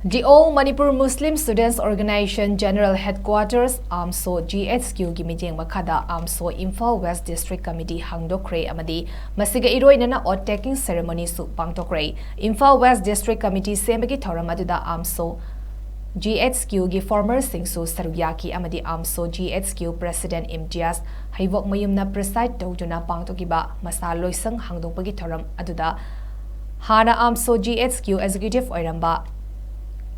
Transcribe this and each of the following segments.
The All Manipur Muslim Students Organization General Headquarters Ammso-Ghq gi Mityeng Makhada Ammso-Imphal West District Committee Hangdokkhre amadi masiga iroinana oath taking ceremony su pangtokre. Imphal West District Committee sembagi thoram aduda Ammso-Ghq gi former singsu saruyaki amadi Ammso-Ghq President Imtiaz Haivok Mayumna preside tawduna pangtokiba masa loisang hangdokpagi thoram aduda hana Ammso-Ghq executive oiramba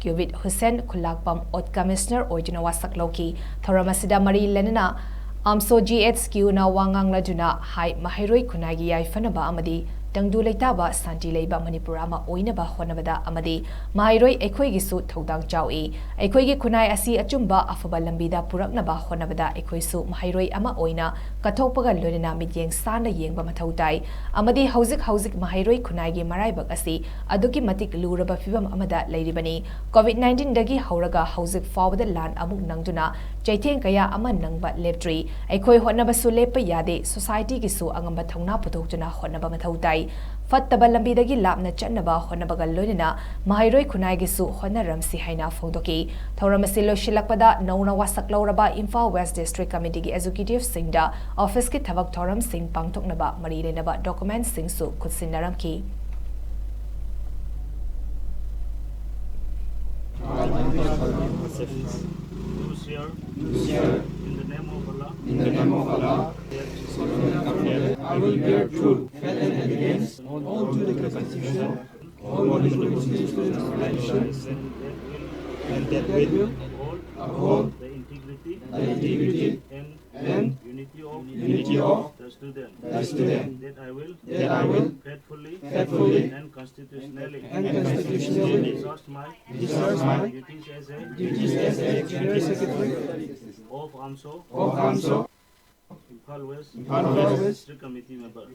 Kyuvit Hussein Kulakpam Ot Commissioner Oijuna Wasak Loki Thoramasida Mari Lenina Ammso-Ghq na wangang laduna hai mahiroi kunagi yai fanaba amadi Tangdu Leitaba Santi Leiba Manipurama Oinaba Honabada Amadi Mahiroi Ekhoi gisu Thodang Chawi Ekhoi gi kunai asi achumba afaba lambida puraknaba honabada ekhoi su mahiroi ama oina kathopaga loina mityeng sana yengba mathautai amadi hauzik mahiroi kunai gi maraibak asi aduki matik luraba fibam amada leiribani COVID-19 dagi hauraga hauzik fawada lan amuk nangduna chaitheng kaya ama nangba leptri ekhoi honaba su lepa yade society gisu angamba thongna puthokjuna honaba mathautai Fattaba lambidagi lapna chatnaba honabaga loinina mahiroi kunai gisu honaramsi haina phongdoki thoramasi loshilakpada nauna wasak lauraba Imphal West District Committee gi executive singda office ki thabak thoram sing pangtoknaba mari lenaba document sing su khutsinnaramki In the name of Allah, I will bear true faith and allegiance all to the Constitution, all Muslim organizations, and that will uphold the integrity and unity of the student. That I will faithfully and constitutionally discharge my duties as a General Secretary of Ammso-Imphal West District Committee member.